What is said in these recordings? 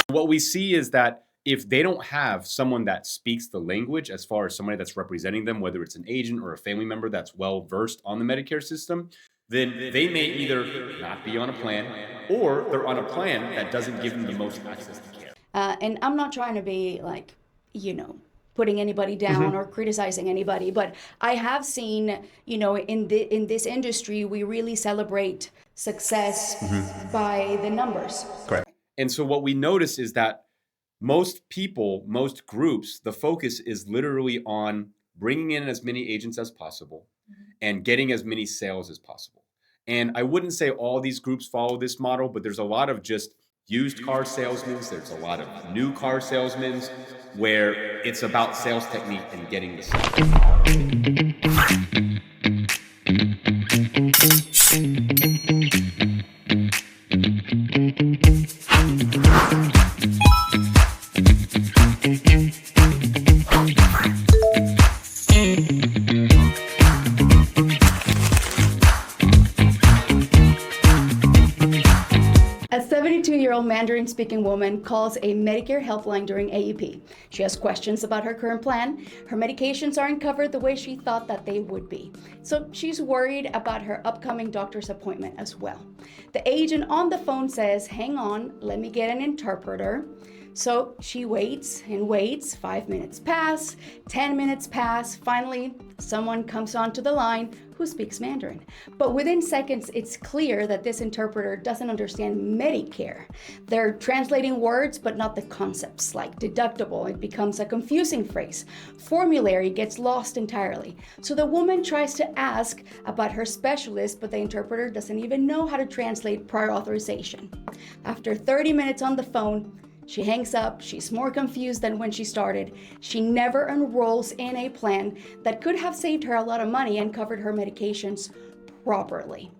What we see is that if they don't have someone that speaks the language, as far as somebody that's representing them, whether it's an agent or a family member that's well versed on the Medicare system, then they may either not be on a plan or they're on a plan that doesn't give them the most access to care. And I'm not trying to be like, putting anybody down or criticizing anybody, but I have seen, in this industry, we really celebrate success by the numbers. Correct. And so what we notice is that most people, most groups, the focus is literally on bringing in as many agents as possible and getting as many sales as possible. And I wouldn't say all these groups follow this model, but there's a lot of just used car salesmen. There's a lot of new car salesmen where it's about sales technique and getting the A 72-year-old Mandarin-speaking woman calls a Medicare helpline during AEP. She has questions about her current plan. Her medications aren't covered the way she thought that they would be. So she's worried about her upcoming doctor's appointment as well. The agent on the phone says, "Hang on, let me get an interpreter." So she waits and waits. 5 minutes pass, 10 minutes pass. Finally, someone comes onto the line who speaks Mandarin. But within seconds, it's clear that this interpreter doesn't understand Medicare. They're translating words, but not the concepts, like deductible. It becomes a confusing phrase. Formulary gets lost entirely. So the woman tries to ask about her specialist, but the interpreter doesn't even know how to translate prior authorization. After 30 minutes on the phone, she hangs up. She's more confused than when she started. She never enrolls in a plan that could have saved her a lot of money and covered her medications properly.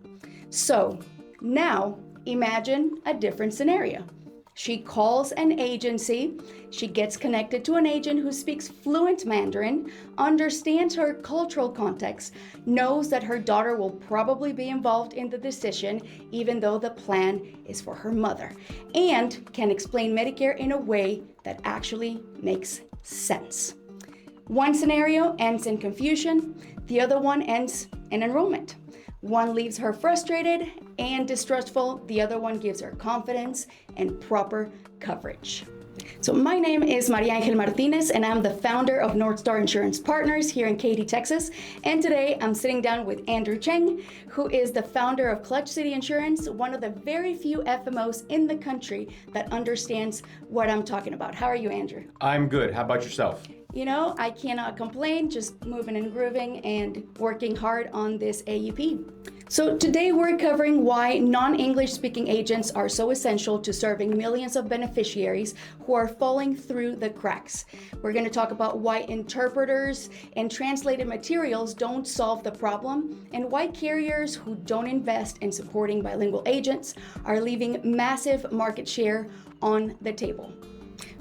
So now imagine a different scenario. She calls an agency. She gets connected to an agent who speaks fluent Mandarin, understands her cultural context, knows that her daughter will probably be involved in the decision, even though the plan is for her mother, and can explain Medicare in a way that actually makes sense. One scenario ends in confusion, the other one ends in enrollment. One leaves her frustrated and distrustful, the other one gives her confidence and proper coverage. So my name is Mariangel Martinez, and I'm the founder of North Star Insurance Partners here in Katy, Texas. And today I'm sitting down with Andrew Cheng, who is the founder of Clutch City Insurance, one of the very few FMOs in the country that understands what I'm talking about. How are you, Andrew? I'm good. How about yourself? I cannot complain, just moving and grooving and working hard on this AEP. So today we're covering why non-English speaking agents are so essential to serving millions of beneficiaries who are falling through the cracks. We're going to talk about why interpreters and translated materials don't solve the problem, and why carriers who don't invest in supporting bilingual agents are leaving massive market share on the table.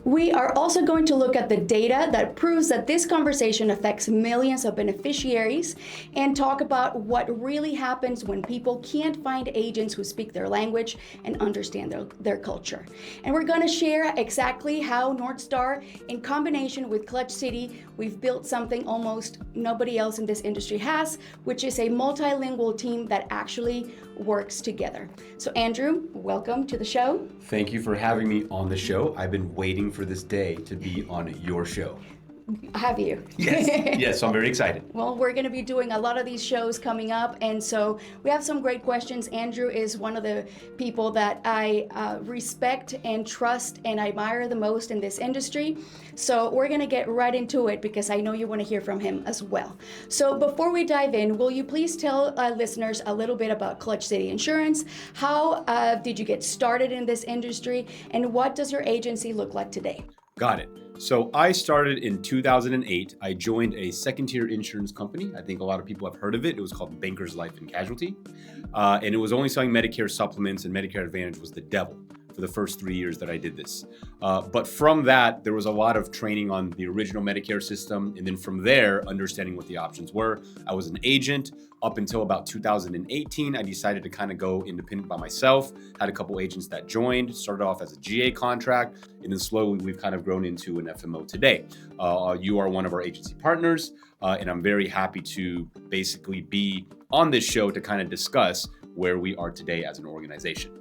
We are also going to look at the data that proves that this conversation affects millions of beneficiaries, and talk about what really happens when people can't find agents who speak their language and understand their culture. And we're going to share exactly how North Star, in combination with Clutch City, we've built something almost nobody else in this industry has, which is a multilingual team that actually works together. So Andrew, welcome to the show. Thank you for having me on the show. I've been waiting for this day to be on your show. Have you? Yes, I'm very excited. Well, we're going to be doing a lot of these shows coming up, and so we have some great questions. Andrew is one of the people that I respect and trust and admire the most in this industry. So we're going to get right into it because I know you want to hear from him as well. So before we dive in, will you please tell listeners a little bit about Clutch City Insurance? How did you get started in this industry, and what does your agency look like today? Got it. So I started in 2008. I joined a second-tier insurance company. I think a lot of people have heard of it. It was called Bankers Life and Casualty. And it was only selling Medicare supplements, and Medicare Advantage was the devil for the first 3 years that I did this. But from that, there was a lot of training on the original Medicare system. And then from there, understanding what the options were. I was an agent up until about 2018. I decided to kind of go independent by myself. Had a couple agents that joined, started off as a GA contract, and then slowly we've kind of grown into an FMO today. You are one of our agency partners, and I'm very happy to basically be on this show to kind of discuss where we are today as an organization.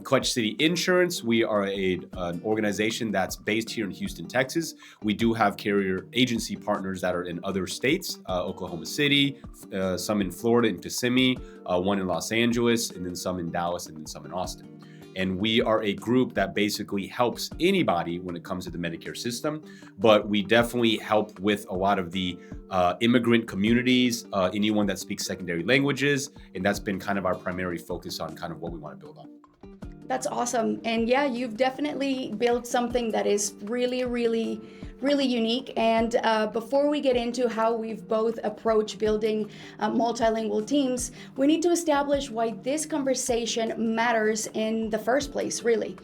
Clutch City Insurance, we are an organization that's based here in Houston, Texas. We do have carrier agency partners that are in other states, Oklahoma City, some in Florida, in Kissimmee, one in Los Angeles, and then some in Dallas, and then some in Austin. And we are a group that basically helps anybody when it comes to the Medicare system, but we definitely help with a lot of the immigrant communities, anyone that speaks secondary languages, and that's been kind of our primary focus on kind of what we want to build on. That's awesome. And yeah, you've definitely built something that is really, really, really unique. And before we get into how we've both approached building multilingual teams, we need to establish why this conversation matters in the first place, really.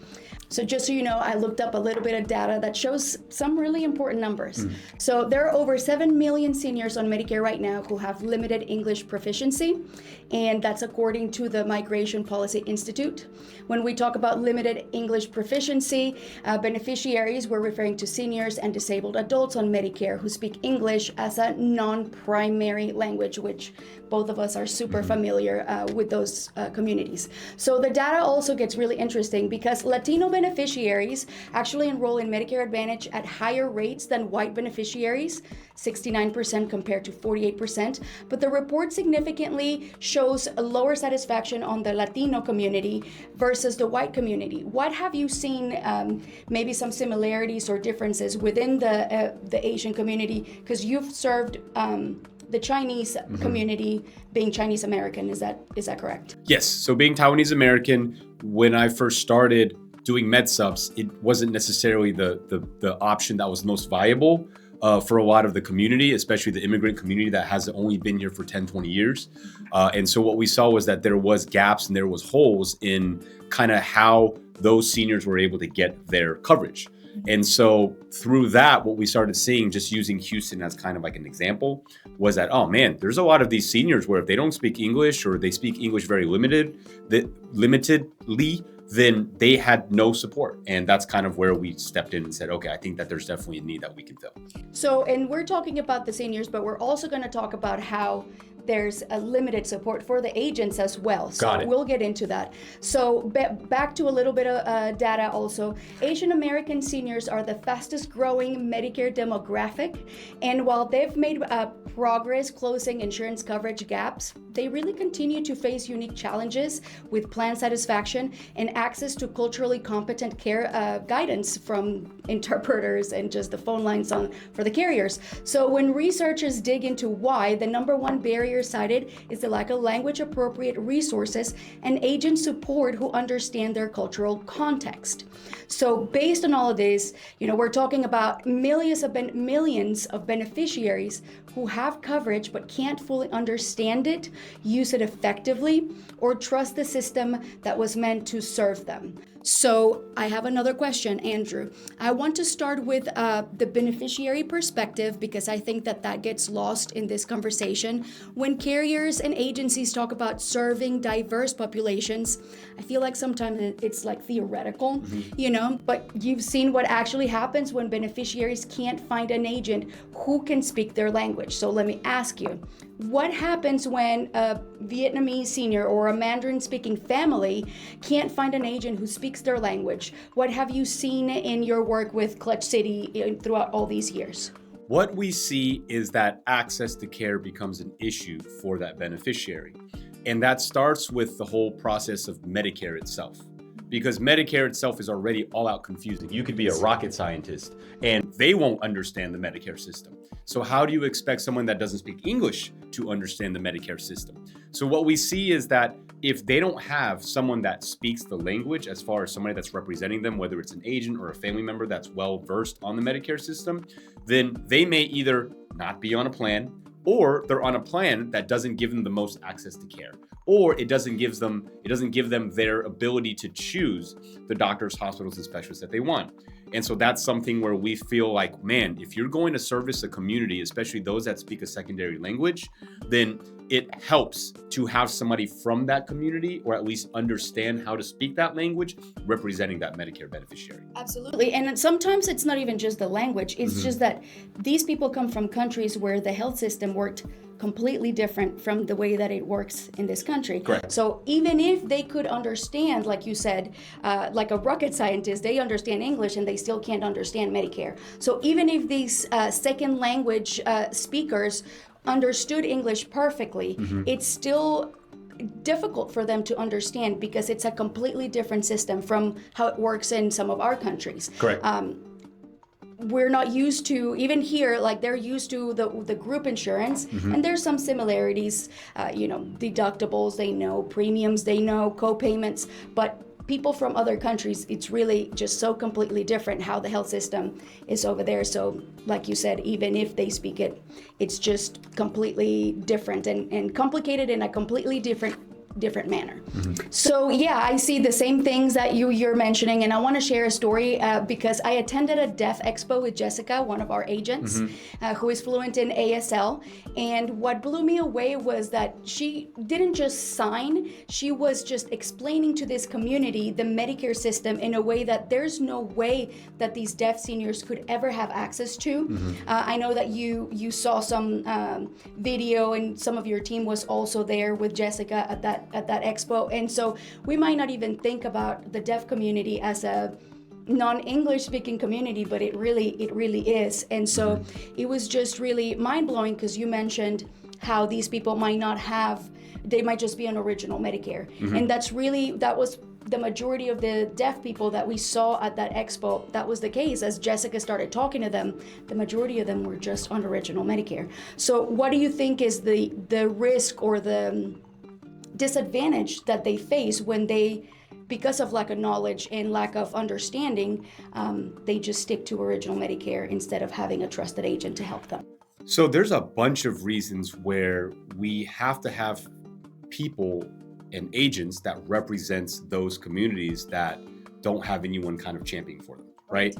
So just so you know, I looked up a little bit of data that shows some really important numbers. So there are over 7 million seniors on Medicare right now who have limited English proficiency, and that's according to the Migration Policy Institute. When we talk about limited English proficiency, beneficiaries, we're referring to seniors and disabled adults on Medicare who speak English as a non-primary language, which both of us are super familiar with those communities. So the data also gets really interesting because Latino beneficiaries actually enroll in Medicare Advantage at higher rates than white beneficiaries, 69% compared to 48%. But the report significantly shows a lower satisfaction on the Latino community versus the white community. What have you seen, maybe some similarities or differences within the Asian community? Because you've served the Chinese community, being Chinese American, is that correct? Yes. So being Taiwanese American, when I first started doing med subs, it wasn't necessarily the option that was most viable for a lot of the community, especially the immigrant community that has only been here for 10, 20 years. And so what we saw was that there was gaps and there was holes in kind of how those seniors were able to get their coverage. And so through that, what we started seeing, just using Houston as kind of like an example, was that, oh man, there's a lot of these seniors where if they don't speak English or they speak English very limitedly, then they had no support. And that's kind of where we stepped in and said, okay, I think that there's definitely a need that we can fill. So, and we're talking about the seniors, but we're also going to talk about how there's a limited support for the agents as well. So we'll get into that. So back to a little bit of data also. Asian American seniors are the fastest growing Medicare demographic. And while they've made progress closing insurance coverage gaps, they really continue to face unique challenges with plan satisfaction and access to culturally competent care guidance from interpreters and just the phone lines for the carriers. So when researchers dig into why, the number one barrier cited is the lack of language appropriate resources and agent support who understand their cultural context. So based on all of this, we're talking about millions of beneficiaries who have coverage but can't fully understand it, use it effectively, or trust the system that was meant to serve them. So I have another question, Andrew. I want to start with the beneficiary perspective because I think that gets lost in this conversation. When carriers and agencies talk about serving diverse populations, I feel like sometimes it's like theoretical, but you've seen what actually happens when beneficiaries can't find an agent who can speak their language. So let me ask you, what happens when a Vietnamese senior or a Mandarin-speaking family can't find an agent who speaks their language? What have you seen in your work with Clutch City throughout all these years? What we see is that access to care becomes an issue for that beneficiary. And that starts with the whole process of Medicare itself. Because Medicare itself is already all out confusing. You could be a rocket scientist and they won't understand the Medicare system. So how do you expect someone that doesn't speak English to understand the Medicare system? So what we see is that if they don't have someone that speaks the language, as far as somebody that's representing them, whether it's an agent or a family member that's well versed on the Medicare system, then they may either not be on a plan, or they're on a plan that doesn't give them the most access to care, or it doesn't give them their ability to choose the doctors, hospitals, and specialists that they want. And so that's something where we feel like, man, if you're going to service a community, especially those that speak a secondary language, then it helps to have somebody from that community, or at least understand how to speak that language, representing that Medicare beneficiary. Absolutely. And sometimes it's not even just the language. It's just that these people come from countries where the health system worked completely different from the way that it works in this country. Correct. So even if they could understand, like you said, like a rocket scientist, they understand English and they still can't understand Medicare. So even if these second language speakers understood English perfectly, it's still difficult for them to understand because it's a completely different system from how it works in some of our countries. Correct. We're not used to, even here, like they're used to the group insurance, and there's some similarities, deductibles, they know, premiums, they know, co-payments, but people from other countries, it's really just so completely different how the health system is over there. So like you said, even if they speak it, it's just completely different and complicated in a completely different manner. So yeah, I see the same things that you're mentioning, and I want to share a story because I attended a Deaf Expo with Jessica, one of our agents, who is fluent in ASL, and what blew me away was that she didn't just sign, she was just explaining to this community the Medicare system in a way that there's no way that these deaf seniors could ever have access to. I know that you saw some video, and some of your team was also there with Jessica at that expo, and so we might not even think about the deaf community as a non-English speaking community, but it really is. And so it was just really mind-blowing because you mentioned how these people might just be on original Medicare, and that was the majority of the deaf people that we saw at that expo. That was the case. As Jessica started talking to them, the majority of them were just on original Medicare. So what do you think is the risk or the disadvantage that they face when they, because of lack of knowledge and lack of understanding, they just stick to original Medicare instead of having a trusted agent to help them? So there's a bunch of reasons where we have to have people and agents that represents those communities that don't have anyone kind of championing for them, right?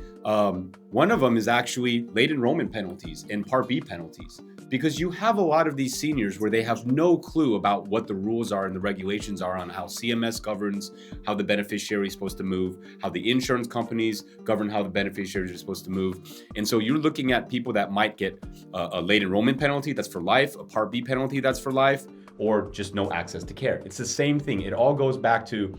One of them is actually late enrollment penalties and Part B penalties, because you have a lot of these seniors where they have no clue about what the rules are and the regulations are on how CMS governs how the beneficiary is supposed to move, how the insurance companies govern how the beneficiaries are supposed to move. And so you're looking at people that might get a late enrollment penalty that's for life, a Part B penalty that's for life, or just no access to care. It's the same thing. It all goes back to,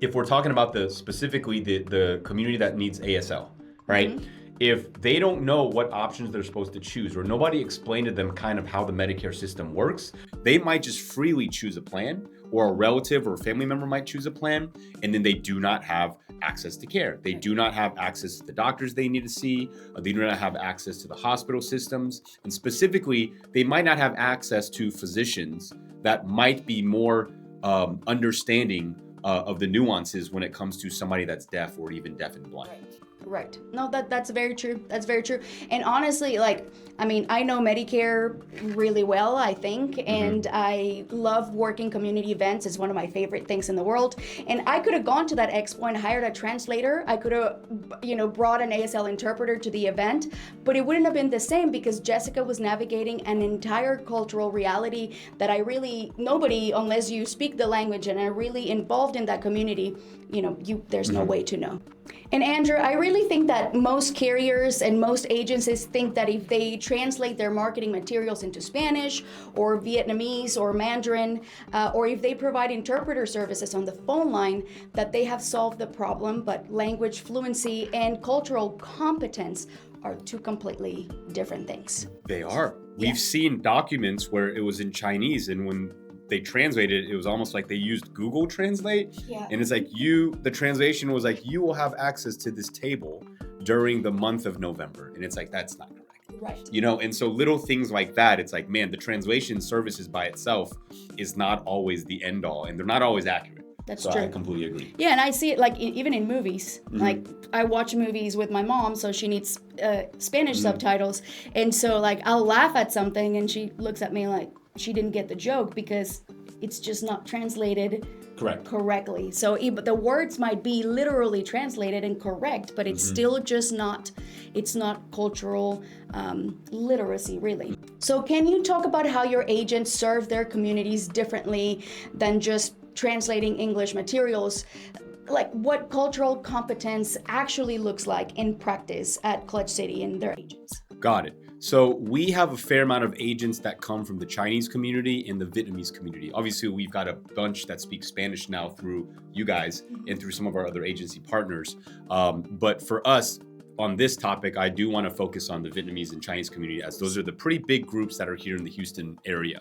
if we're talking about specifically the community that needs ASL, right? If they don't know what options they're supposed to choose, or nobody explained to them kind of how the Medicare system works, they might just freely choose a plan, or a relative or a family member might choose a plan, and then they do not have access to care. They do not have access to the doctors they need to see. They do not have access to the hospital systems. And specifically, they might not have access to physicians that might be more understanding of the nuances when it comes to somebody that's deaf or even deaf and blind. Right. No, that's very true. That's very true. And honestly, I know Medicare really well, I think, and I love working community events. It's one of my favorite things in the world. And I could have gone to that expo and hired a translator. I could have, brought an ASL interpreter to the event, but it wouldn't have been the same because Jessica was navigating an entire cultural reality that nobody, unless you speak the language and are really involved in that community, there's no way to know. And Andrew, I really think that most carriers and most agencies think that if they translate their marketing materials into Spanish or Vietnamese or Mandarin, or if they provide interpreter services on the phone line, that they have solved the problem. But language fluency and cultural competence are two completely different things. They are. We've seen documents where it was in Chinese, and when they translated it, it was almost like they used Google Translate. Yeah. And it's like the translation was like, you will have access to this table during the month of November. And it's like, that's not correct. Right. And so little things like that, it's like, man, the translation services by itself is not always the end all, and they're not always accurate. That's so true. I completely agree. Yeah, and I see it like even in movies. Like I watch movies with my mom, so she needs Spanish subtitles, and so like I'll laugh at something, and she looks at me like she didn't get the joke because it's just not translated correctly. So the words might be literally translated and correct, but it's still just not. It's not cultural literacy, really. So can you talk about how your agents serve their communities differently than just translating English materials? Like what cultural competence actually looks like in practice at Clutch City and their agents? Got it. So we have a fair amount of agents that come from the Chinese community and the Vietnamese community. Obviously, we've got a bunch that speak Spanish now through you guys and through some of our other agency partners. But for us, on this topic, I do want to focus on the Vietnamese and Chinese community, as those are the pretty big groups that are here in the Houston area.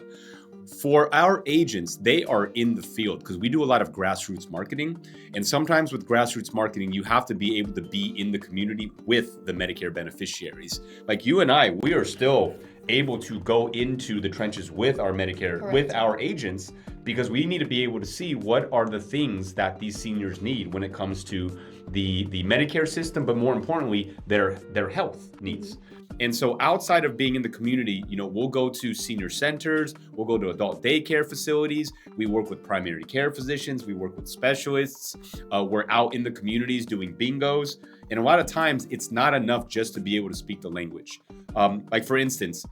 For our agents, they are in the field because we do a lot of grassroots marketing. And sometimes with grassroots marketing, you have to be able to be in the community with the Medicare beneficiaries. Like you and I, we are still able to go into the trenches with our Medicare, with our agents, because we need to be able to see what are the things that these seniors need when it comes to the Medicare system, but more importantly, their health needs. And so outside of being in the community, we'll go to senior centers, we'll go to adult daycare facilities, we work with primary care physicians, we work with specialists, we're out in the communities doing bingos. And a lot of times it's not enough just to be able to speak the language. Like for instance,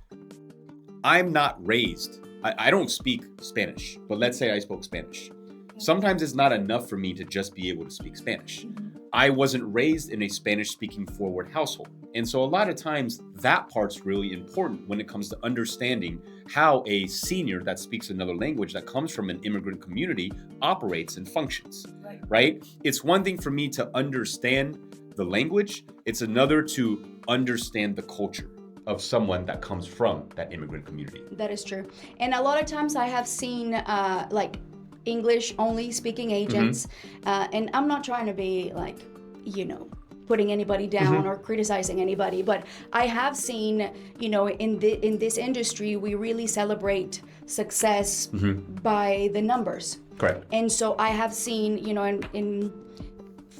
I'm not raised, I don't speak Spanish, but let's say I spoke Spanish. Sometimes it's not enough for me to just be able to speak Spanish. I wasn't raised in a Spanish-speaking forward household. And so a lot of times that part's really important when it comes to understanding how a senior that speaks another language that comes from an immigrant community operates and functions, right? It's one thing for me to understand the language. It's another to understand the culture of someone that comes from that immigrant community. That is true. And a lot of times I have seen like English only speaking agents, and I'm not trying to be like, putting anybody down or criticizing anybody, but I have seen, in this industry, we really celebrate success by the numbers. Correct. And so I have seen, in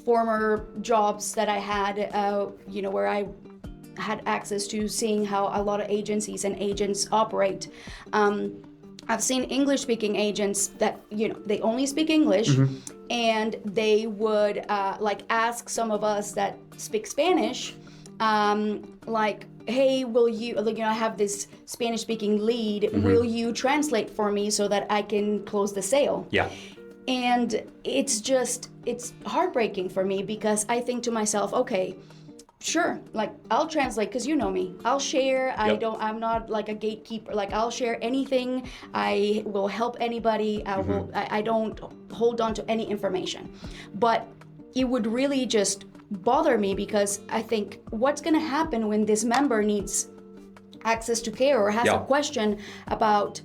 former jobs that I had, where I had access to seeing how a lot of agencies and agents operate. I've seen English-speaking agents that, they only speak English, and they would ask some of us that speak Spanish, hey, will you, I have this Spanish-speaking lead, will you translate for me so that I can close the sale? Yeah. And it's heartbreaking for me because I think to myself, okay, sure, I'll translate because you know me. I'll share. I'm not like a gatekeeper. I'll share anything. I will help anybody. I don't hold on to any information. But it would really just bother me because I think what's going to happen when this member needs access to care or has a question about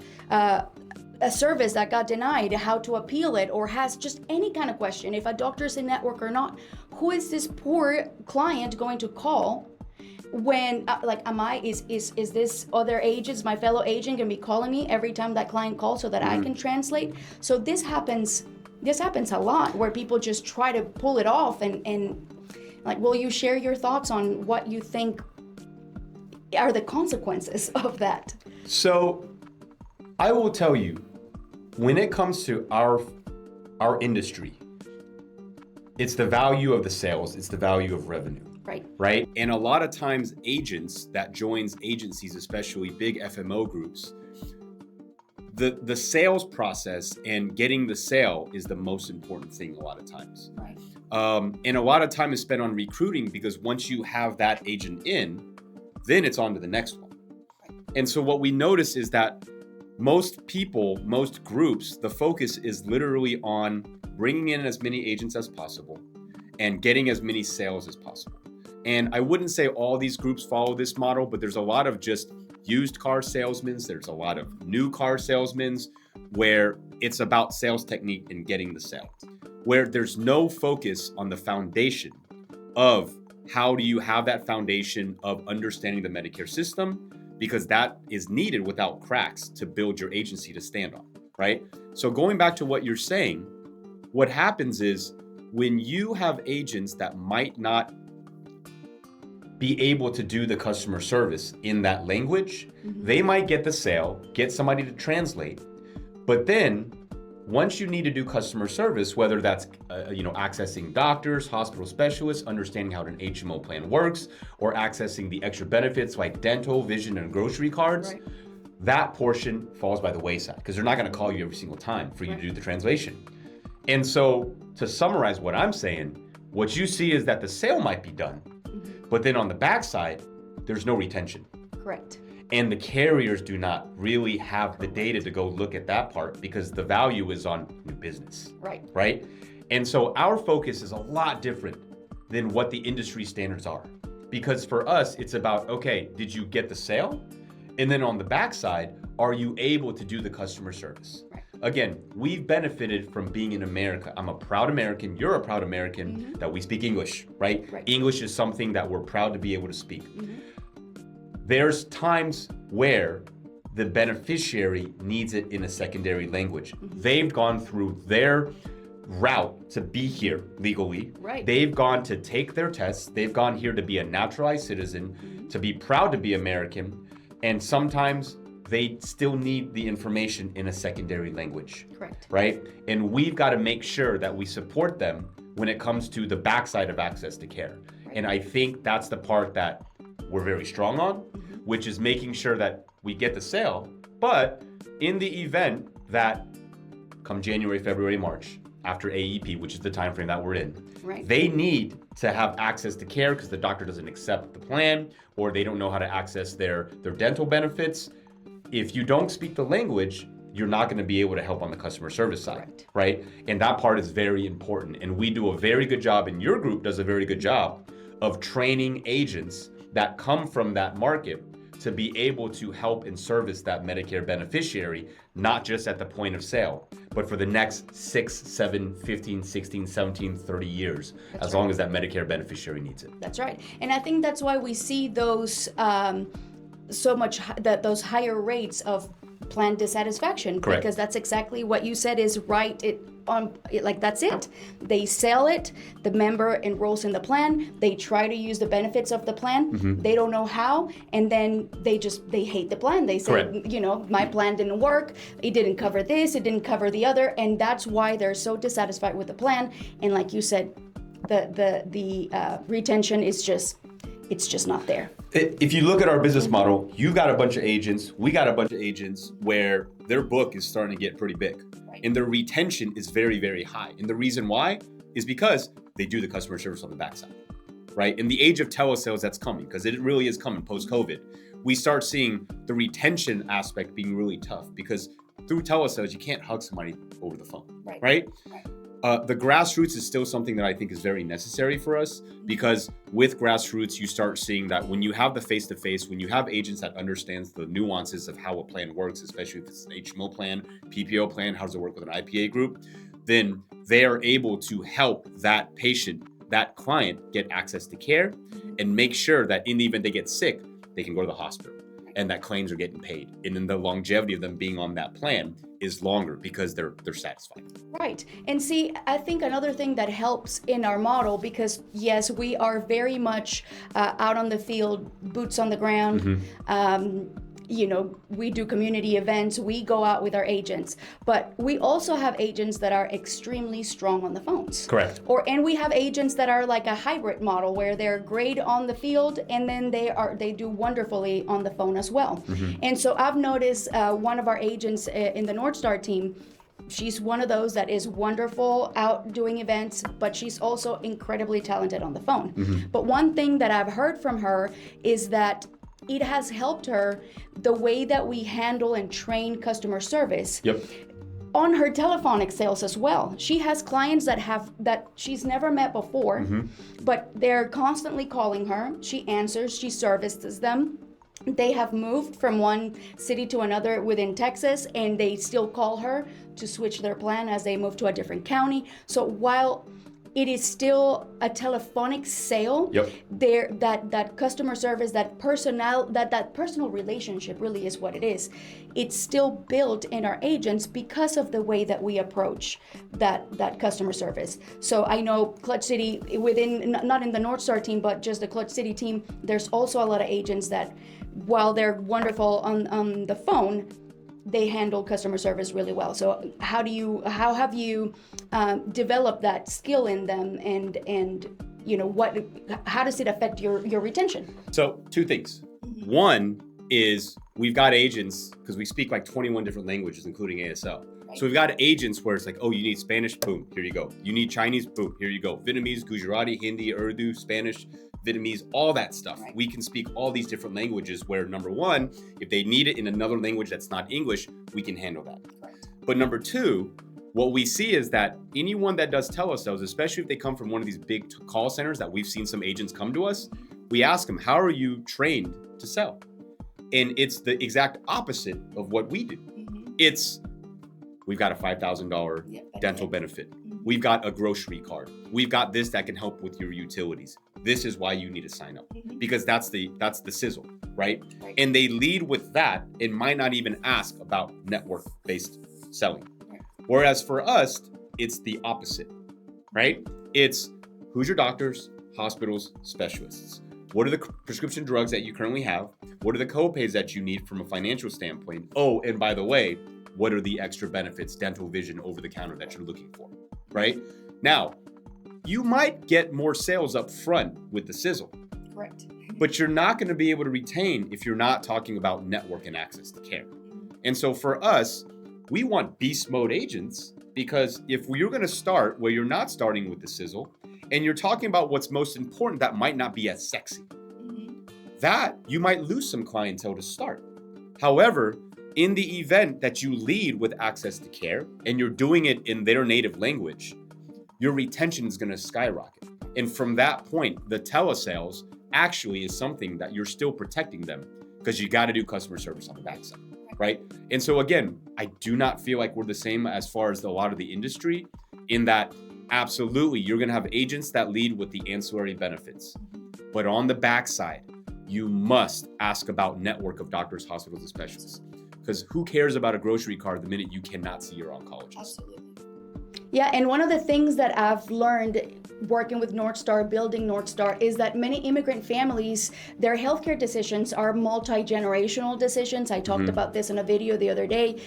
a service that got denied, how to appeal it, or has just any kind of question, if a doctor's in network or not, who is this poor client going to call when, is this other agents, my fellow agent, gonna be calling me every time that client calls so that I can translate? So this happens a lot where people just try to pull it off and will you share your thoughts on what you think are the consequences of that? So I will tell you, when it comes to our industry, it's the value of the sales, it's the value of revenue. Right? And a lot of times agents that joins agencies, especially big FMO groups, the sales process and getting the sale is the most important thing a lot of times. Right. And a lot of time is spent on recruiting because once you have that agent in, then it's on to the next one. And so what we notice is that most people, most groups, the focus is literally on bringing in as many agents as possible and getting as many sales as possible. And I wouldn't say all these groups follow this model, but there's a lot of just used car salesmen. There's a lot of new car salesmen where it's about sales technique and getting the sale, where there's no focus on the foundation of how do you have that foundation of understanding the Medicare system, because that is needed without cracks to build your agency to stand on, right? So going back to what you're saying, what happens is when you have agents that might not be able to do the customer service in that language, they might get the sale, get somebody to translate, but then once you need to do customer service, whether that's accessing doctors, hospital specialists, understanding how an HMO plan works, or accessing the extra benefits like dental, vision, and grocery cards, Right. that portion falls by the wayside because they're not going to call you every single time for you to do the translation. And so to summarize what I'm saying, what you see is that the sale might be done, but then on the backside, there's no retention. Correct. And the carriers do not really have the data to go look at that part because the value is on new business. Right. Right? And so our focus is a lot different than what the industry standards are. Because for us, it's about, okay, did you get the sale? And then on the backside, are you able to do the customer service? Right. Again, we've benefited from being in America. I'm a proud American. You're a proud American that we speak English, right? English is something that we're proud to be able to speak. There's times where the beneficiary needs it in a secondary language. They've gone through their route to be here legally. Right. They've gone to take their tests. They've gone here to be a naturalized citizen, to be proud to be American. And sometimes they still need the information in a secondary language. Correct. Right? And we've got to make sure that we support them when it comes to the backside of access to care. Right. And I think that's the part that we're very strong on, which is making sure that we get the sale, but in the event that come January, February, March, after AEP, which is the time frame that we're in, they need to have access to care because the doctor doesn't accept the plan or they don't know how to access their dental benefits. If you don't speak the language, you're not going to be able to help on the customer service side, right? And that part is very important. And we do a very good job, and your group does a very good job of training agents that come from that market to be able to help and service that Medicare beneficiary, not just at the point of sale, but for the next 6, 7, 15, 16, 17, 30 years, as long as that Medicare beneficiary needs it. That's right. And I think that's why we see those those higher rates of plan dissatisfaction. Correct. Because that's exactly what you said is right. That's it. They sell it. The member enrolls in the plan. They try to use the benefits of the plan. They don't know how, and then they hate the plan. They say, Correct. My plan didn't work. It didn't cover this. It didn't cover the other, and that's why they're so dissatisfied with the plan. And like you said, the retention is just not there. If you look at our business model, you got a bunch of agents, we got a bunch of agents where their book is starting to get pretty big. And their retention is very, very high. And the reason why is because they do the customer service on the backside, right? In the age of telesales, that's coming because it really is coming post-COVID. We start seeing the retention aspect being really tough because through telesales, you can't hug somebody over the phone, right? The grassroots is still something that I think is very necessary for us because with grassroots, you start seeing that when you have the face-to-face, when you have agents that understands the nuances of how a plan works, especially if it's an HMO plan, PPO plan, how does it work with an IPA group, then they are able to help that patient, that client get access to care and make sure that in the event they get sick, they can go to the hospital and that claims are getting paid. And then the longevity of them being on that plan is longer because they're satisfied. Right. And see, I think another thing that helps in our model, because yes, we are very much out on the field, boots on the ground. We do community events, we go out with our agents, but we also have agents that are extremely strong on the phones. Correct. And we have agents that are like a hybrid model where they're great on the field and then they do wonderfully on the phone as well. And so I've noticed one of our agents in the North Star team, she's one of those that is wonderful out doing events, but she's also incredibly talented on the phone. But one thing that I've heard from her is that it has helped her the way that we handle and train customer service on her telephonic sales as well. She has clients that she's never met before, but they're constantly calling her. She answers, she services them. They have moved from one city to another within Texas, and they still call her to switch their plan as they move to a different county. So while it is still a telephonic sale. Yep. There, that customer service, that personal relationship really is what it is. It's still built in our agents because of the way that we approach that customer service. So I know Clutch City, within, not in the North Star team, but just the Clutch City team, there's also a lot of agents that, while they're wonderful on the phone, they handle customer service really well. So how have you developed that skill in them, and how does it affect your retention? So 2 things. One is we've got agents, because we speak like 21 different languages, including ASL. Right. So we've got agents where it's like, oh, you need Spanish, boom, here you go. You need Chinese, boom, here you go. Vietnamese, Gujarati, Hindi, Urdu, Spanish, Vietnamese, all that stuff. Right. We can speak all these different languages where, number one, if they need it in another language that's not English, we can handle that. Right. But number two, what we see is that anyone that does telesales, especially if they come from one of these big call centers that we've seen some agents come to us, we ask them, how are you trained to sell? And it's the exact opposite of what we do. Mm-hmm. It's, we've got a $5,000 dental benefit. Mm-hmm. We've got a grocery card. We've got this that can help with your utilities. This is why you need to sign up, because that's the sizzle, right? And they lead with that and might not even ask about network-based selling. Whereas for us, it's the opposite, right? It's who's your doctors, hospitals, specialists. What are the prescription drugs that you currently have? What are the co-pays that you need from a financial standpoint? Oh, and by the way, what are the extra benefits, dental, vision, over the counter that you're looking for, right? Now, you might get more sales up front with the sizzle. Correct. But you're not going to be able to retain if you're not talking about network and access to care. And so for us, we want beast mode agents, because if you're going to start where you're not starting with the sizzle and you're talking about what's most important, that might not be as sexy. That you might lose some clientele to start. However, in the event that you lead with access to care and you're doing it in their native language, your retention is going to skyrocket. And from that point, the telesales actually is something that you're still protecting them, because you got to do customer service on the backside, right? And so again, I do not feel like we're the same as far as a lot of the industry, in that absolutely you're going to have agents that lead with the ancillary benefits. But on the backside, you must ask about network of doctors, hospitals, and specialists. Because who cares about a grocery card the minute you cannot see your oncologist? Absolutely. Yeah, and one of the things that I've learned working with North Star, building North Star, is that many immigrant families, their healthcare decisions are multi-generational decisions. I talked about this in a video the other day.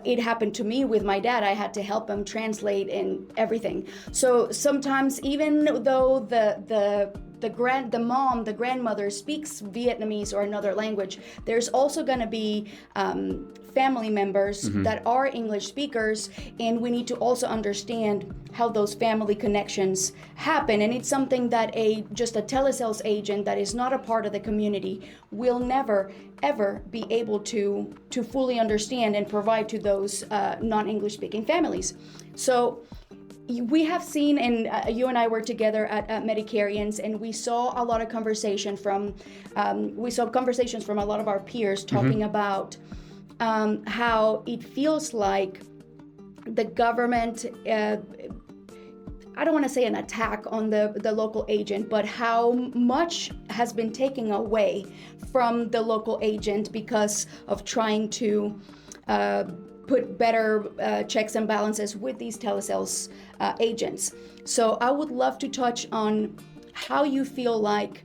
It happened to me with my dad. I had to help him translate and everything. So sometimes, even though the grandmother speaks Vietnamese or another language, there's also going to be family members that are English speakers, and we need to also understand how those family connections happen. And it's something that just a telesales agent that is not a part of the community will never ever be able to fully understand and provide to those non-English speaking families. So we have seen, and you and I were together at Medicarians, and we saw a lot of conversation from conversations from a lot of our peers talking about how it feels like the government, I don't want to say an attack on the local agent, but how much has been taken away from the local agent because of trying to put better checks and balances with these telesales agents. So I would love to touch on how you feel like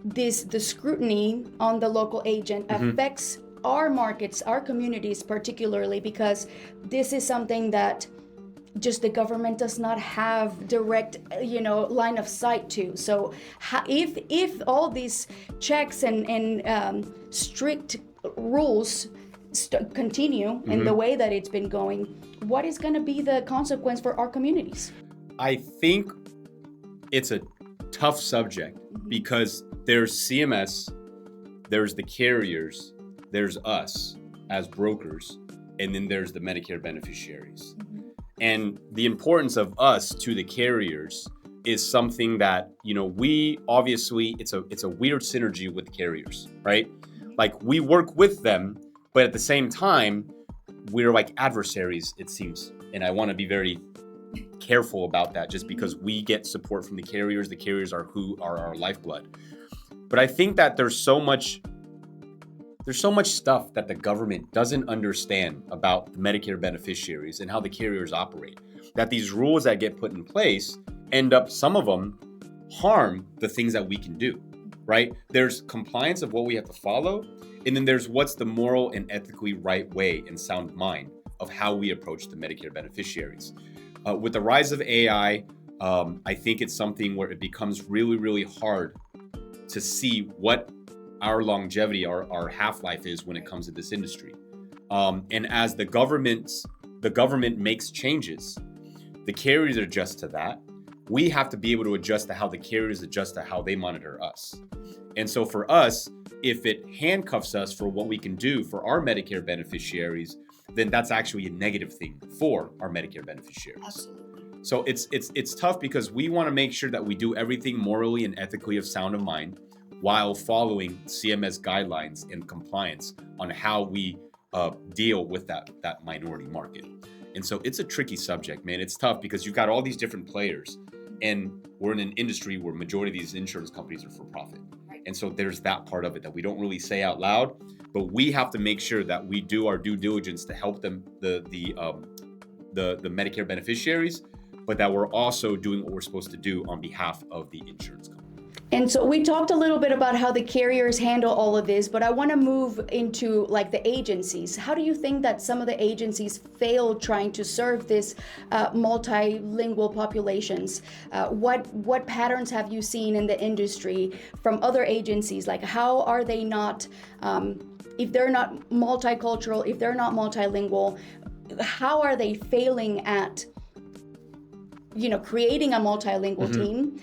the scrutiny on the local agent affects our markets, our communities particularly, because this is something that just the government does not have direct, line of sight to. So if all these checks and strict rules continue in the way that it's been going, what is going to be the consequence for our communities? I think it's a tough subject because there's CMS, there's the carriers, there's us as brokers, and then there's the Medicare beneficiaries. And the importance of us to the carriers is something that, we obviously, it's a weird synergy with the carriers, right? Like, we work with them, but at the same time, we're like adversaries, it seems. And I want to be very careful about that just because we get support from the carriers. The carriers are who are our lifeblood. But I think that there's so much stuff that the government doesn't understand about the Medicare beneficiaries and how the carriers operate, that these rules that get put in place end up, some of them harm the things that we can do, right? There's compliance of what we have to follow, and then there's what's the moral and ethically right way and sound mind of how we approach the Medicare beneficiaries. With the rise of AI, I think it's something where it becomes really, really hard to see what our longevity, our half-life is when it comes to this industry. And as the government makes changes, the carriers adjust to that. We have to be able to adjust to how the carriers adjust to how they monitor us. And so for us, if it handcuffs us for what we can do for our Medicare beneficiaries, then that's actually a negative thing for our Medicare beneficiaries. Absolutely. So it's tough because we want to make sure that we do everything morally and ethically of sound of mind while following CMS guidelines and compliance on how we deal with that minority market. And so it's a tricky subject, man. It's tough because you've got all these different players, and we're in an industry where majority of these insurance companies are for profit. And so there's that part of it that we don't really say out loud, but we have to make sure that we do our due diligence to help them, the Medicare beneficiaries, but that we're also doing what we're supposed to do on behalf of the insurance company. And so we talked a little bit about how the carriers handle all of this, but I want to move into like the agencies. How do you think that some of the agencies fail trying to serve this multilingual populations? What patterns have you seen in the industry from other agencies? Like how are they not, if they're not multicultural, if they're not multilingual, how are they failing at, creating a multilingual team?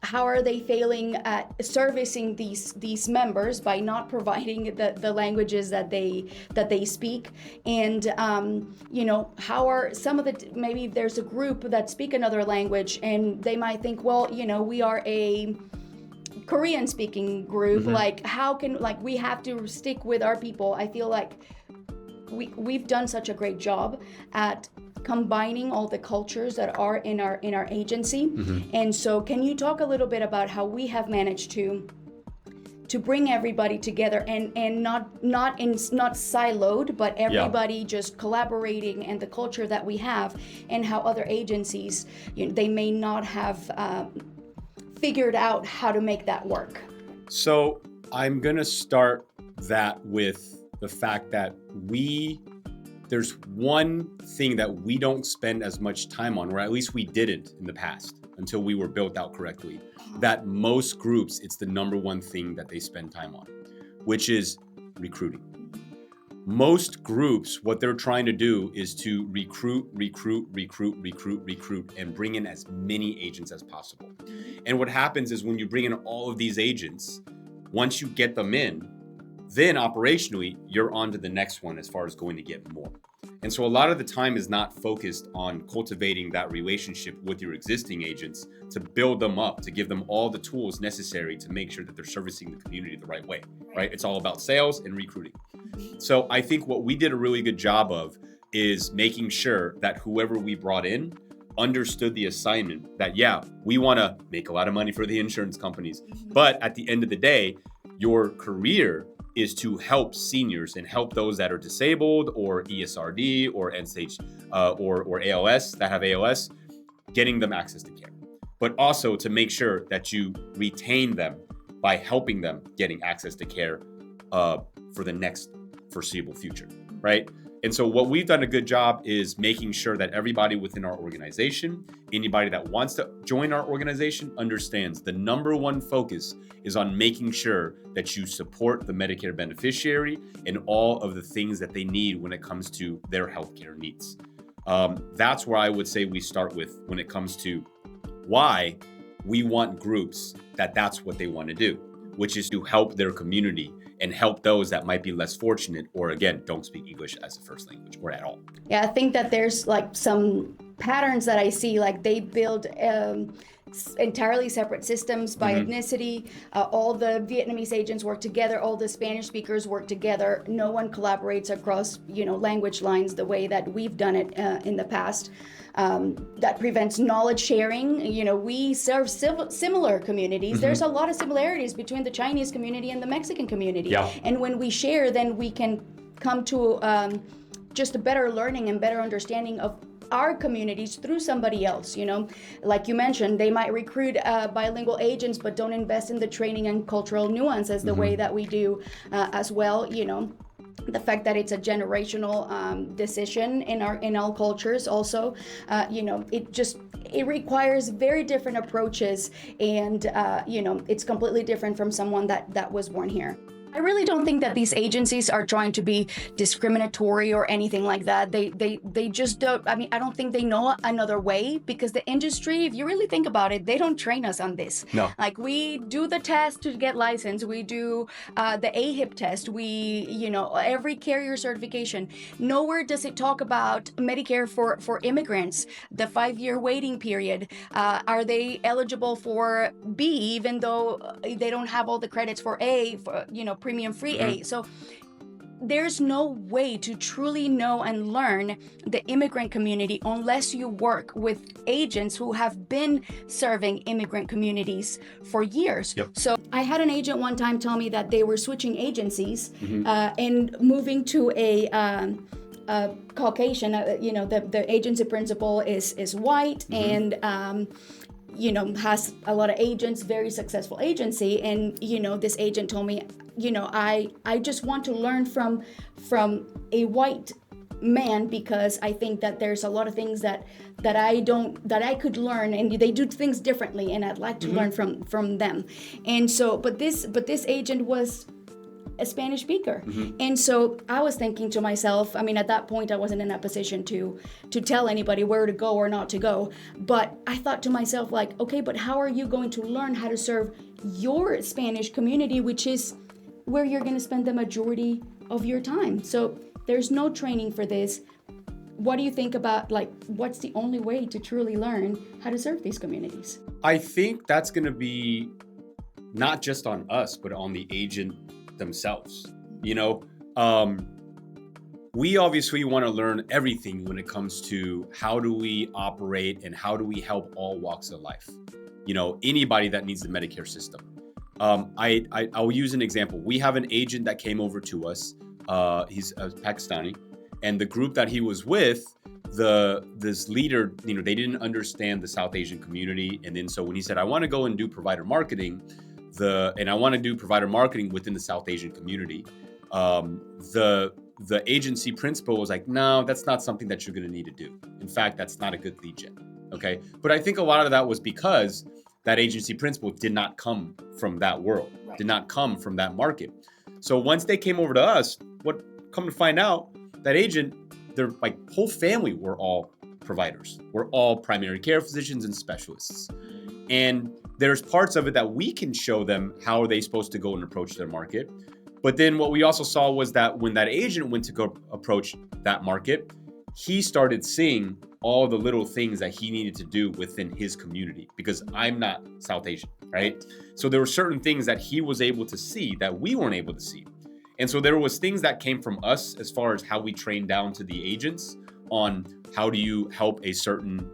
How are they failing at servicing these members by not providing the languages that they speak? And how are some of the, maybe there's a group that speak another language and they might think, well, we are a Korean speaking group, like how can, like we have to stick with our people. I feel like we've done such a great job at combining all the cultures that are in our agency. And so can you talk a little bit about how we have managed to bring everybody together and not siloed, but everybody just collaborating, and the culture that we have, and how other agencies, they may not have figured out how to make that work? So I'm gonna start that with the fact that there's one thing that we don't spend as much time on, or at least we didn't in the past until we were built out correctly, that most groups, it's the number one thing that they spend time on, which is recruiting. Most groups, what they're trying to do is to recruit, and bring in as many agents as possible. And what happens is when you bring in all of these agents, once you get them in, then operationally, you're on to the next one as far as going to get more. And so a lot of the time is not focused on cultivating that relationship with your existing agents to build them up, to give them all the tools necessary to make sure that they're servicing the community the right way, right? It's all about sales and recruiting. So I think what we did a really good job of is making sure that whoever we brought in understood the assignment that, yeah, we want to make a lot of money for the insurance companies, but at the end of the day, your career is to help seniors and help those that are disabled or ESRD or end-stage or ALS, that have ALS, getting them access to care. But also to make sure that you retain them by helping them getting access to care for the next foreseeable future, right? And so what we've done a good job is making sure that everybody within our organization, anybody that wants to join our organization, understands the number one focus is on making sure that you support the Medicare beneficiary and all of the things that they need when it comes to their healthcare needs. That's where I would say we start with when it comes to why we want groups that's what they want to do, which is to help their community and help those that might be less fortunate or, again, don't speak English as a first language or at all. Yeah, I think that there's like some patterns that I see, like they build entirely separate systems by ethnicity. All the Vietnamese agents work together. All the Spanish speakers work together. No one collaborates across, language lines the way that we've done it in the past. That prevents knowledge sharing. We serve similar communities. There's a lot of similarities between the Chinese community and the Mexican community. Yeah. And when we share, then we can come to just a better learning and better understanding of our communities through somebody else. Like you mentioned, they might recruit bilingual agents but don't invest in the training and cultural nuances the way that we do as well. The fact that it's a generational decision in all cultures also, it requires very different approaches, and it's completely different from someone that was born here. I really don't think that these agencies are trying to be discriminatory or anything like that. They just don't. I don't think they know another way, because the industry, if you really think about it, they don't train us on this. No. Like, we do the test to get licensed. We do the AHIP test. Every carrier certification. Nowhere does it talk about Medicare for immigrants, the 5-year waiting period. Are they eligible for B, even though they don't have all the credits for A, premium free A? So there's no way to truly know and learn the immigrant community unless you work with agents who have been serving immigrant communities for years. Yep. So I had an agent one time tell me that they were switching agencies and moving to a Caucasian. The agency principal is white and has a lot of agents, very successful agency. And, this agent told me, I just want to learn from a white man, because I think that there's a lot of things that I could learn, and they do things differently, and I'd like to learn from them. And so, but this agent was a Spanish speaker. And so I was thinking to myself, at that point I wasn't in a position to tell anybody where to go or not to go, but I thought to myself, like, okay, but how are you going to learn how to serve your Spanish community, which is where you're going to spend the majority of your time? So there's no training for this. What do you think about, what's the only way to truly learn how to serve these communities? I think that's going to be not just on us, but on the agent themselves. We obviously want to learn everything when it comes to how do we operate and how do we help all walks of life. Anybody that needs the Medicare system. I'll use an example. We have an agent that came over to us. He's Pakistani, and the group that he was with, this leader, they didn't understand the South Asian community, and then so when he said, I want to go and do provider marketing, and I want to do provider marketing within the South Asian community, the agency principal was like, no, that's not something that you're going to need to do. In fact, that's not a good lead gen. Okay. But I think a lot of that was because that agency principal did not come from that world, did not come from that market. So once they came over to us, come to find out, that agent, their whole family were all providers. We're all primary care physicians and specialists. And there's parts of it that we can show them how are they supposed to go and approach their market. But then what we also saw was that when that agent went to go approach that market, he started seeing all the little things that he needed to do within his community, because I'm not South Asian, right? So there were certain things that he was able to see that we weren't able to see. And so there was things that came from us as far as how we train down to the agents on how do you help a certain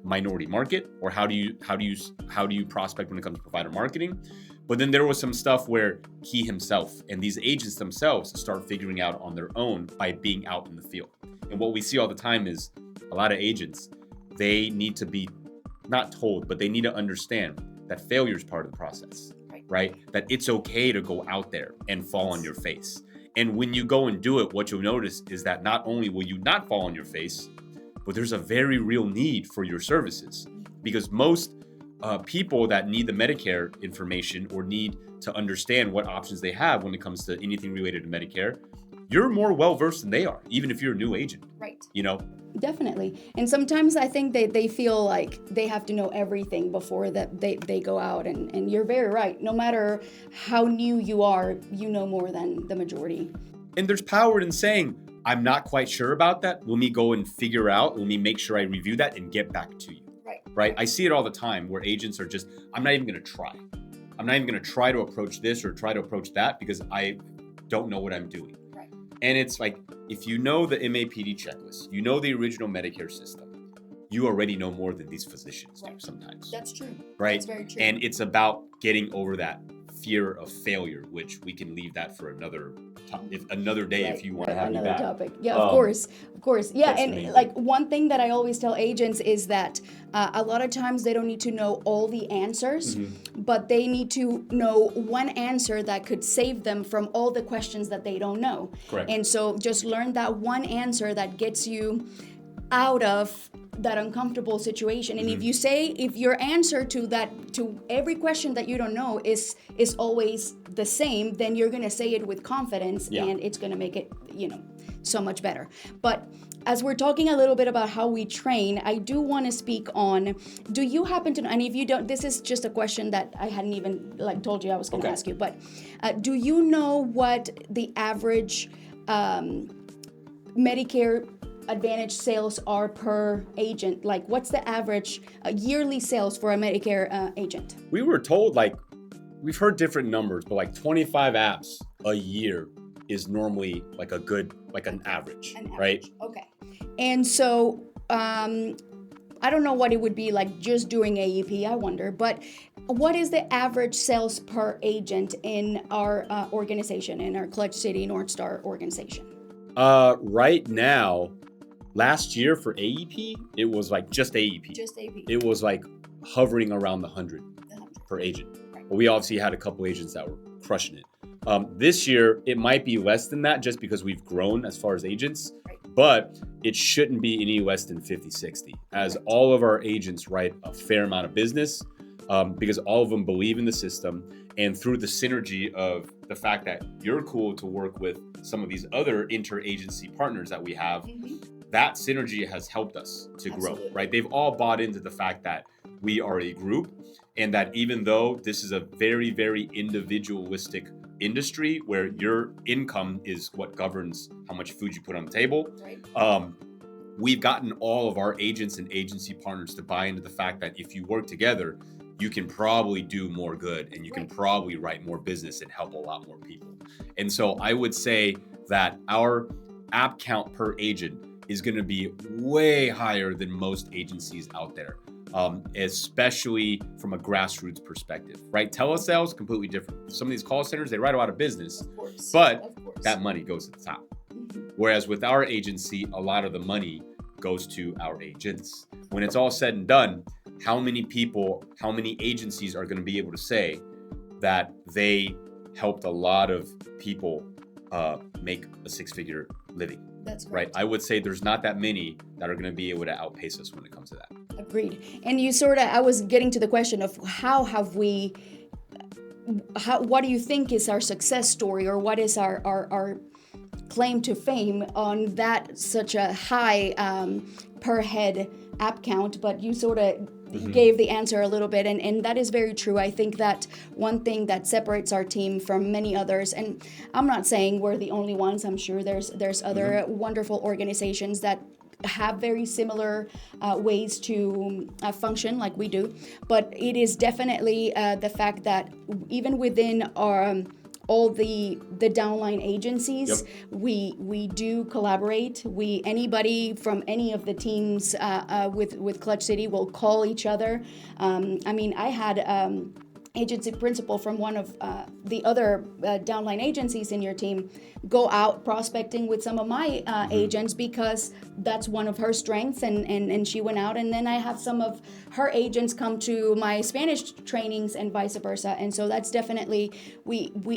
minority market, or how do you prospect when it comes to provider marketing. But then there was some stuff where he himself and these agents themselves start figuring out on their own by being out in the field. And what we see all the time is a lot of agents, they need to be not told, but they need to understand that failure is part of the process, right? That it's okay to go out there and fall on your face. And when you go and do it, what you'll notice is that not only will you not fall on your face, but there's a very real need for your services, because most people that need the Medicare information or need to understand what options they have when it comes to anything related to Medicare, you're more well-versed than they are, even if you're a new agent. Right. Definitely. And sometimes I think they feel like they have to know everything before that they go out. And you're very right. No matter how new you are, you know more than the majority. And there's power in saying, I'm not quite sure about that. Let me go and figure out. Let me make sure I review that and get back to you. Right. right? I see it all the time where agents are just, I'm not even going to try. I'm not even going to try to approach this or try to approach that because I don't know what I'm doing. Right. And it's like, if you know the MAPD checklist, you know the original Medicare system, you already know more than these physicians do sometimes. That's true. Right? That's very true. And it's about getting over that fear of failure, which we can leave that for another day if you want to have another me back. topic. Yeah, of course. Yeah, and amazing. like one thing that I always tell agents is that a lot of times they don't need to know all the answers, but they need to know one answer that could save them from all the questions that they don't know. Correct. And so just learn that one answer that gets you out of that uncomfortable situation. And if your answer to every question that you don't know is always the same, then you're going to say it with confidence and it's going to make it, so much better. But as we're talking a little bit about how we train, I do want to speak on, do you happen to know, and if you don't, this is just a question that I hadn't even told you I was going to ask you, but do you know what the average Medicare Advantage sales are per agent? Like, what's the average yearly sales for a Medicare agent? We were told, we've heard different numbers, but 25 apps a year is normally an average, right? Okay. And so, I don't know what it would be like just doing AEP, I wonder, but what is the average sales per agent in our organization, in our Clutch City North Star organization? Right now, last year for AEP, it was just AEP. Just AEP. It was hovering around the 100 per agent. Right. But we obviously had a couple agents that were crushing it. This year, it might be less than that just because we've grown as far as agents, but it shouldn't be any less than 50, 60, as all of our agents write a fair amount of business because all of them believe in the system. And through the synergy of the fact that you're cool to work with some of these other interagency partners that we have, that synergy has helped us to grow, right? They've all bought into the fact that we are a group and that even though this is a very, very individualistic industry where your income is what governs how much food you put on the table, we've gotten all of our agents and agency partners to buy into the fact that if you work together, you can probably do more good and you can probably write more business and help a lot more people. And so I would say that our app count per agent is going to be way higher than most agencies out there, especially from a grassroots perspective, right? Telesales, completely different. Some of these call centers, they write a lot of business, but that money goes to the top. Whereas with our agency, a lot of the money goes to our agents. When it's all said and done, how many people, how many agencies are going to be able to say that they helped a lot of people make a six-figure living? That's right. I would say there's not that many that are going to be able to outpace us when it comes to that. Agreed. And I was getting to the question of what do you think is our success story, or what is our claim to fame on that such a high per head app count? But you sort of gave the answer a little bit, and that is very true. I think that one thing that separates our team from many others, and I'm not saying we're the only ones, I'm sure there's other wonderful organizations that have very similar ways to function like we do, but it is definitely the fact that even within our all the downline agencies, we do collaborate. Anybody from any of the teams with Clutch City will call each other. I had agency principal from one of the other downline agencies in your team go out prospecting with some of my agents because that's one of her strengths, and she went out, and then I have some of her agents come to my Spanish trainings and vice versa. And so that's definitely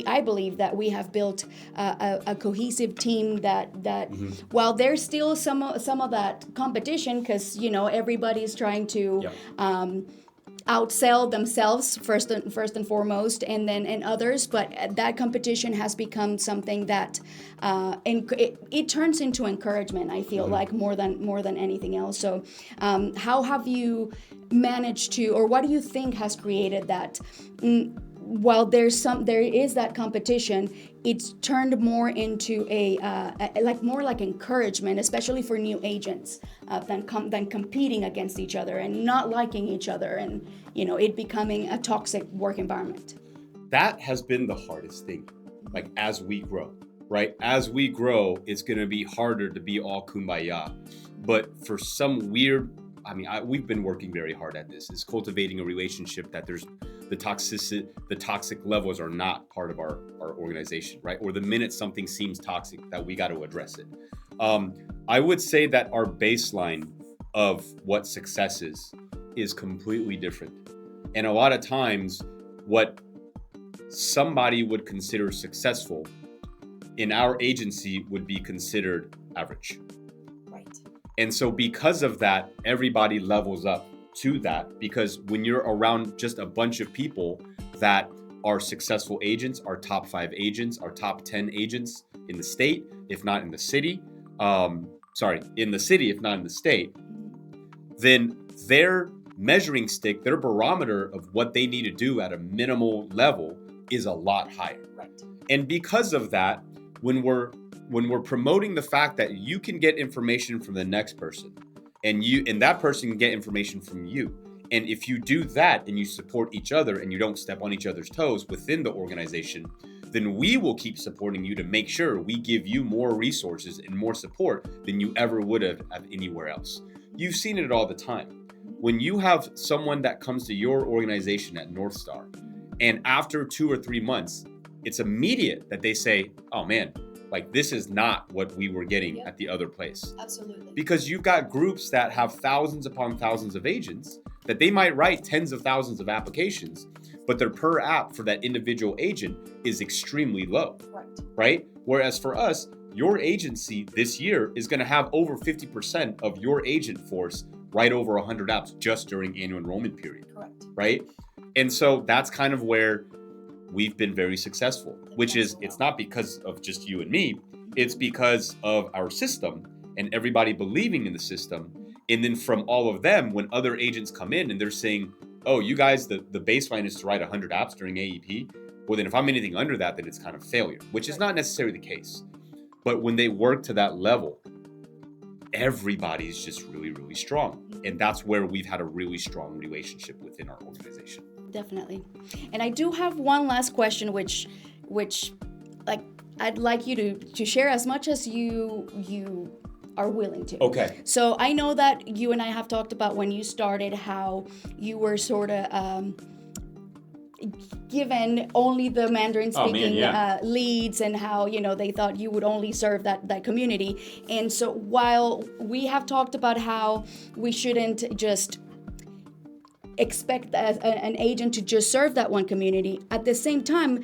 I believe that we have built a cohesive team that while there's still some of that competition, because everybody's trying to outsell themselves first and foremost, and others, but that competition has become something that it turns into encouragement, I feel like, more than anything else. So how have you managed to, or what do you think has created that while there is that competition, it's turned more into more like encouragement, especially for new agents, than competing against each other and not liking each other, and it becoming a toxic work environment. That has been the hardest thing, like as we grow, right? As we grow, it's going to be harder to be all kumbaya. But for some weird, we've been working very hard at this, is cultivating a relationship that there's the toxic levels are not part of our organization, right? Or the minute something seems toxic, that we got to address it. I would say that our baseline of what success is completely different. And a lot of times, what somebody would consider successful in our agency would be considered average. Right. And so because of that, everybody levels up to that, because when you're around just a bunch of people that are successful agents, our top 5 agents, our top 10 agents in the state, if not in the city, in the city, if not in the state, then their measuring stick, their barometer of what they need to do at a minimal level is a lot higher. Right. And because of that, when we're promoting the fact that you can get information from the next person, and that person can get information from you, and if you do that and you support each other and you don't step on each other's toes within the organization, then we will keep supporting you to make sure we give you more resources and more support than you ever would have anywhere else. You've seen it all the time. When you have someone that comes to your organization at North Star, and after 2 or 3 months, it's immediate that they say, oh man, like this is not what we were getting at the other place. Absolutely. Because you've got groups that have thousands upon thousands of agents that they might write tens of thousands of applications, but their per app for that individual agent is extremely low. Right? Whereas for us, your agency this year is going to have over 50% of your agent force write over 100 apps just during annual enrollment period. Correct. Right? And so that's kind of where we've been very successful, which is, it's not because of just you and me, it's because of our system and everybody believing in the system. And then from all of them, when other agents come in and they're saying, oh, you guys, the baseline is to write 100 apps during AEP. Well, then if I'm anything under that, then it's kind of failure, which is not necessarily the case. But when they work to that level, everybody's just really, really strong. And that's where we've had a really strong relationship within our organization. Definitely. And I do have one last question, which like I'd like you to share as much as you are willing to. Okay. So I know that you and I have talked about when you started how you were sort of given only the Mandarin speaking leads, and how they thought you would only serve that community. And so while we have talked about how we shouldn't just expect an agent to just serve that one community, at the same time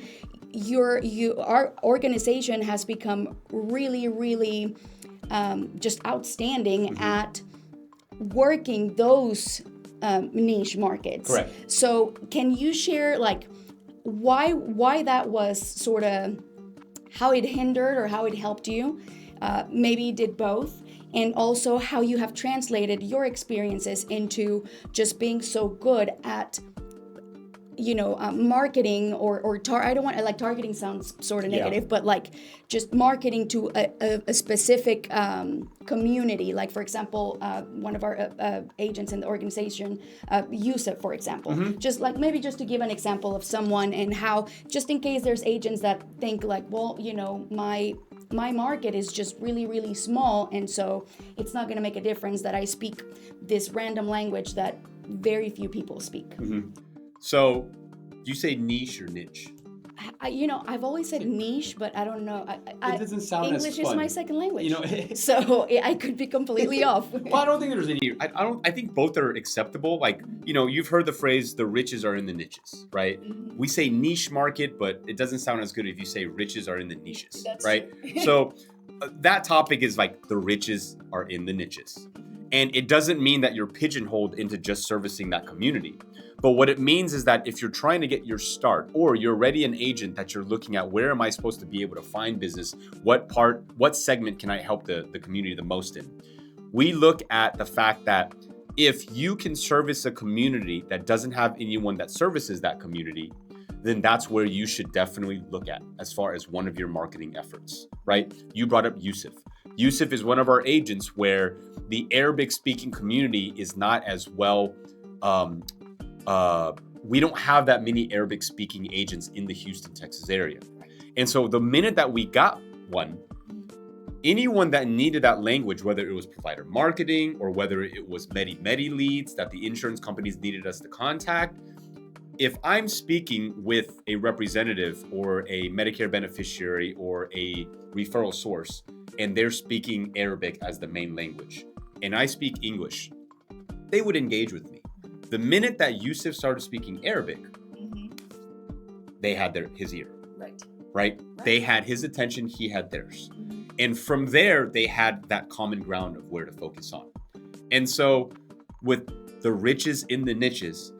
our organization has become really, really just outstanding at working those niche markets. Correct. So can you share like why that was sort of, how it hindered or how it helped you? Maybe you did both. And also how you have translated your experiences into just being so good at, marketing or I don't want, like, targeting sounds sort of negative, but like just marketing to a specific community. Like, for example, one of our agents in the organization, Yusuf, for example, just to give an example of someone, and how, just in case there's agents that think like, well, my market is just really, really small, and so it's not going to make a difference that I speak this random language that very few people speak. So, do you say niche or niche? I've always said niche, but I don't know. It doesn't sound English as fun. is my second language, so I could be completely off. Well, I don't think there's any. I think both are acceptable. Like, you've heard the phrase, "The riches are in the niches," right? We say niche market, but it doesn't sound as good if you say riches are in the niches, That's right? true. So that topic is like, the riches are in the niches, and it doesn't mean that you're pigeonholed into just servicing that community. But what it means is that if you're trying to get your start, or you're already an agent that you're looking at, where am I supposed to be able to find business? What segment can I help the community the most in? We look at the fact that if you can service a community that doesn't have anyone that services that community, then that's where you should definitely look at as far as one of your marketing efforts, right? You brought up Yusuf. Yusuf is one of our agents where the Arabic speaking community is not as well, we don't have that many Arabic speaking agents in the Houston, Texas area. And so the minute that we got one, anyone that needed that language, whether it was provider marketing or whether it was Medi leads that the insurance companies needed us to contact, if I'm speaking with a representative or a Medicare beneficiary or a referral source, and they're speaking Arabic as the main language, and I speak English, they would engage with me. The minute that Yusuf started speaking Arabic, they had his ear. Right? They had his attention, he had theirs. And from there, they had that common ground of where to focus on. And so with the riches in the niches,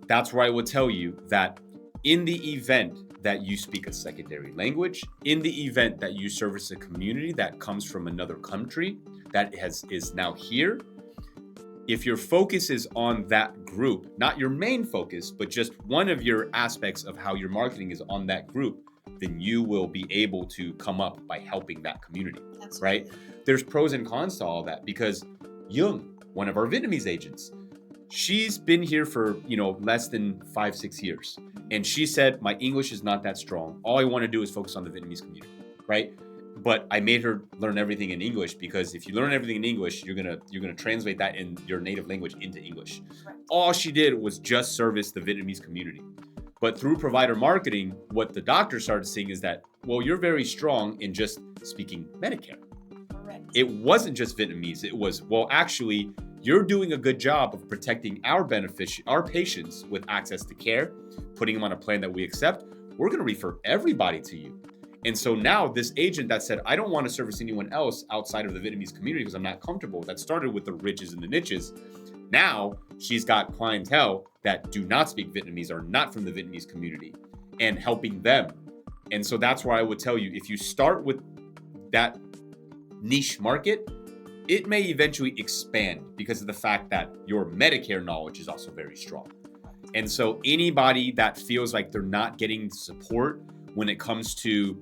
that's where I will tell you that in the event that you speak a secondary language, in the event that you service a community that comes from another country that is now here, if your focus is on that group, not your main focus, but just one of your aspects of how your marketing is on that group, then you will be able to come up by helping that community, right? There's pros and cons to all that because Young, one of our Vietnamese agents, she's been here for, less than 5-6 years. And she said, my English is not that strong. All I want to do is focus on the Vietnamese community, right? But I made her learn everything in English because if you learn everything in English, you're gonna translate that in your native language into English. Right. All she did was just service the Vietnamese community. But through provider marketing, what the doctor started seeing is that, well, you're very strong in just speaking Medicare. Correct. It wasn't just Vietnamese. It was, well, actually, you're doing a good job of protecting our patients with access to care, putting them on a plan that we accept. We're going to refer everybody to you. And so now this agent that said, I don't want to service anyone else outside of the Vietnamese community because I'm not comfortable, that started with the riches and the niches. Now she's got clientele that do not speak Vietnamese, are not from the Vietnamese community, and helping them. And so that's why I would tell you, if you start with that niche market, it may eventually expand because of the fact that your Medicare knowledge is also very strong. And so anybody that feels like they're not getting support when it comes to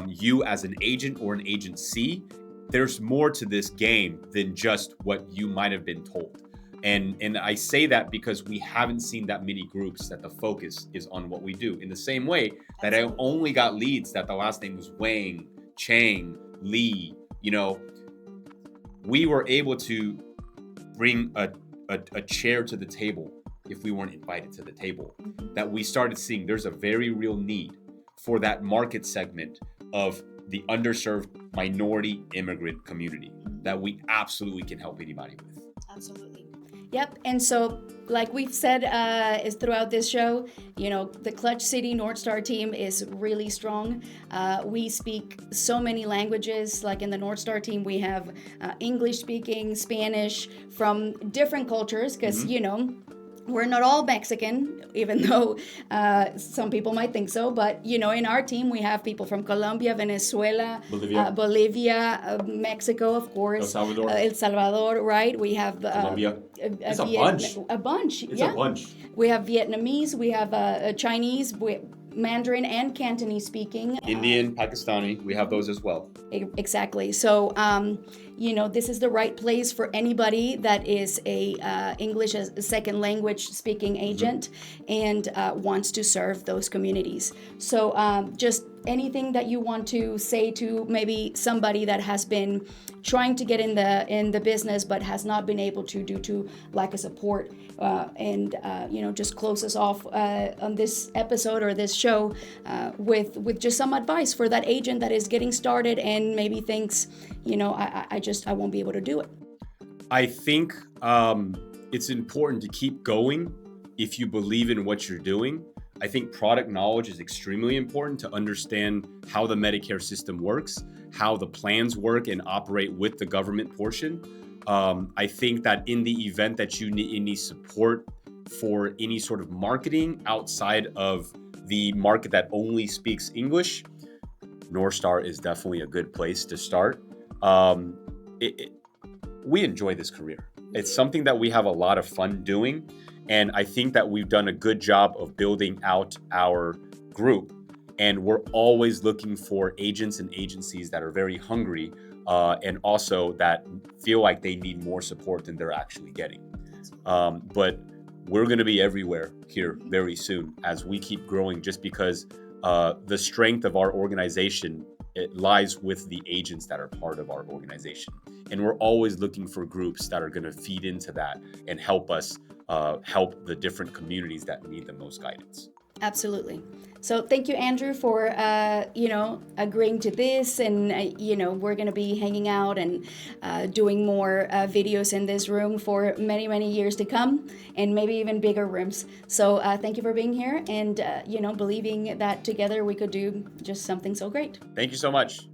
you as an agent or an agency, there's more to this game than just what you might have been told. And I say that because we haven't seen that many groups that the focus is on what we do. In the same way that I only got leads that the last name was Wang, Cheng, Lee, we were able to bring a chair to the table if we weren't invited to the table. That we started seeing there's a very real need for that market segment of the underserved minority immigrant community that we absolutely can help anybody with. Absolutely. Yep. And so, like we've said is throughout this show, the Clutch City North Star team is really strong. We speak so many languages. Like in the North Star team, we have English speaking, Spanish from different cultures because, we're not all Mexican, even though some people might think so. But, in our team, we have people from Colombia, Venezuela, Bolivia, Mexico, of course. El Salvador, right? We have Colombia. It's a bunch. A bunch, It's a bunch. We have Vietnamese, we have Chinese, Mandarin and Cantonese speaking. Indian, Pakistani, we have those as well. Exactly. So, this is the right place for anybody that is a English as a second language speaking agent and wants to serve those communities. So just anything that you want to say to maybe somebody that has been trying to get in the business but has not been able to due to lack of support, and just close us off on this episode or this show with just some advice for that agent that is getting started and maybe thinks, I won't be able to do it. I think it's important to keep going if you believe in what you're doing. I think product knowledge is extremely important to understand how the Medicare system works, how the plans work and operate with the government portion. I think that in the event that you need any support for any sort of marketing outside of the market that only speaks English, North Star is definitely a good place to start. We enjoy this career. It's something that we have a lot of fun doing. And I think that we've done a good job of building out our group, and we're always looking for agents and agencies that are very hungry and also that feel like they need more support than they're actually getting. But we're going to be everywhere here very soon as we keep growing, just because the strength of our organization, it lies with the agents that are part of our organization. And we're always looking for groups that are going to feed into that and help us help the different communities that need the most guidance. Absolutely. So thank you, Andrew, for agreeing to this, and we're going to be hanging out and doing more videos in this room for many years to come, and maybe even bigger rooms. So thank you for being here, and believing that together we could do just something so great. Thank you so much.